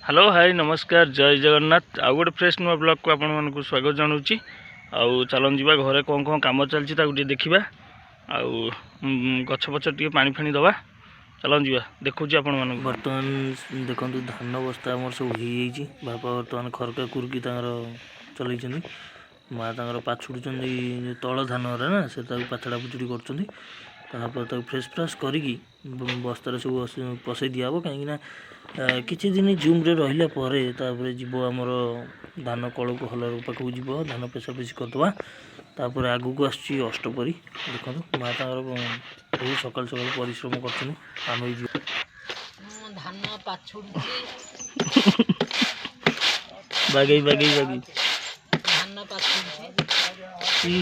Hello hi नमस्कार जय जगन्नाथ आउ गोटे फ्रेश नुआ ब्लॉग को आपण मानक स्वागत जनाऊँगी। आउ चलन जीवा घरे कौन कौन कम चलती देखा आउ गछ पछ टे पानी फाणी दवा चलन जीवा देखुची आपण मानक। बर्तमान देखो धान बस्ता आम सब हो बापा बर्तमान खरका कुरकी चल माँ पाछुड़ तल धान ना से पाछड़ा पुछुड़ी कर फ्रेश फ्रेश करी बस्तार सब पसई दिहब कहीं किसी दिन जूम्रे रहा जीव आमर धान कल को हल पाक जीव धान पेशा पेशी करदे तापर आगू को आसुची अष्टपरी देखो माँ बहुत सकाल सकाल परिश्रम कर धान पाछुड़ी बागई बागई बागई धान पाछुड़ी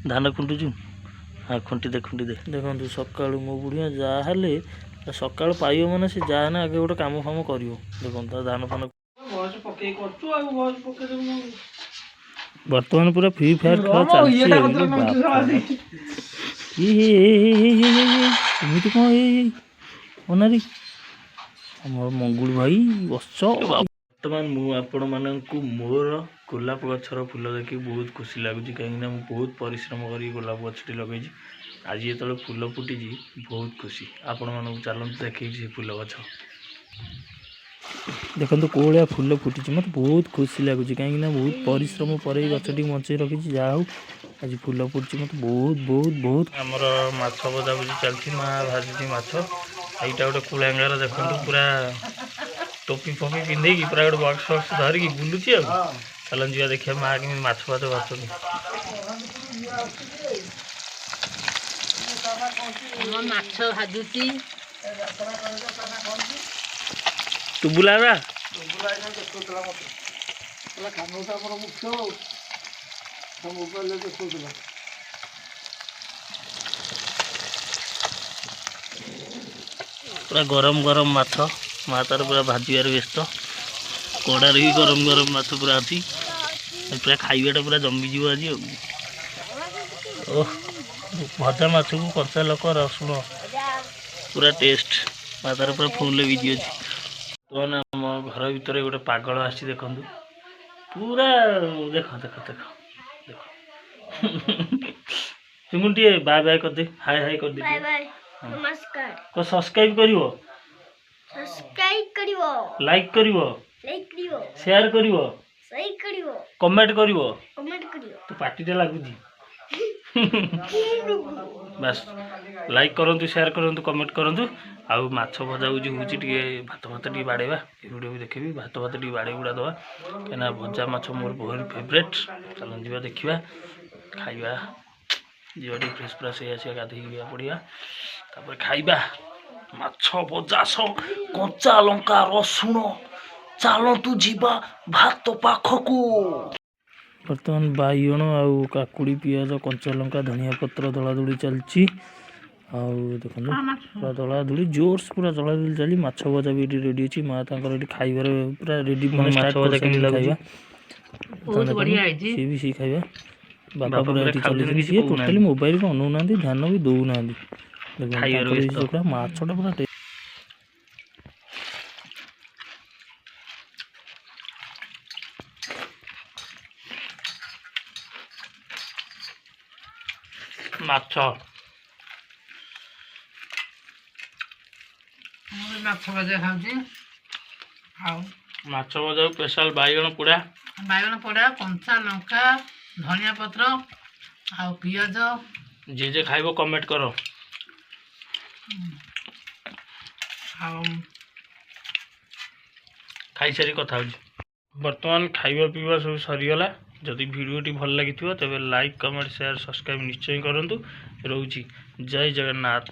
धान खुंटुचु हाँ खुंटी दे देखो सका मो बुढ़िया जहाँ सका पाइब मैंने से जहाँ ना आगे गोटे कम फाम कर देखो धान फान बर्तमान पूरा फ्री फायर खेल चलती कौन अनारी मंगुल भाई बस बर्तमान मुझे मानक मोर गोलाप गचर फूल देखिए बहुत खुशी लगुच कहीं बहुत परिश्रम कर गोलाप गछटी लगे आज ये फूल फुटी बहुत खुशी आपण मानक चलते देखे फूल गछ देखो कौलिया फूल फुटी मत बहुत खुशी लगुच कहीं बहुत परिश्रम पर गछटी बचे रखी जहाँ हूँ आज फूल फुटी मत बहुत बहुत बहुत आमर माछ भजा भुजी चलती माँ भाजी माछ यहाँ गोटे कुलांगार देखो पूरा टोपी फोपी पिंधे पूरा गोटे बक्स बक्स धरिकी बुलूची चलन जी देखिए माँ कि माछ भात भाजुन माछ भाजुची तू बुला पूरा गरम गरम माछ माँ तार पूरा भाजबार व्यस्त कड़ार भी गरम गरम माछ पूरा अच्छी पूरा खाइबाटा पूरा जमीज आज भजा माछ को कचा लोक रसुण पूरा टेस्ट माँ तार पूरा फुल भिजी अच्छी तो आम घर भितर गोटे पागल आसी देखु पूरा देख देख देख देख तुम टे बाय बाय कर दे हाय हाय कर दे नमस्कार को सब्सक्राइब करिवो सब्सक्राइब करिवो लाइक करिवो शेयर करिवो सही करिवो कमेंट करिवो तो पार्टी लागुची बस लाइक करंतु शेयर करंतु कमेंट करंतु आउ माछ भजा होची टे भात भात टे बाड़ेबा वीडियो भी देखेबी भात भात टे बाड़े गुड़ा दवा कहीं भजा माछ मोर बहुत फेवरेट चलन जा देखा खाइबा जीवा टे फ्रेश फ्रेश आसिया गाधे पड़िया तापर खाइबा माछ भजा कंचा लंका रसुण चलतु जीवा भात पाखकू बर्तमान बाइगण आउ काकुड़ी पियाज कंचा लंका धनिया पत्र दला दौड़ी चलती देखो पूरा दला दौड़ी जोर्स पूरा दला दौड़ी चली माछ भजा भी रेडी अच्छी माँ खाइबार पूरा रेडी खाइबा सी भी सी खाइबा बापा पूरा चलते सी टोटाली मोबाइल को अनु ना ध्यान भी दौना पूरा माछटा पूरा माछ माछ भजा खाऊची माछ भजा स्पेशल बाइगण पोड़ा कंचा लंका धनिया पत्र आ पियाज जे खाइबो कमेंट करो खाई सारी कथा बर्तमान खाइबा पीवा सब सरीगला जदि वीडियोटी भल लगी तेज लाइक कमेंट शेयर सब्सक्राइब निश्चय करूँ रोची जय जगन्नाथ।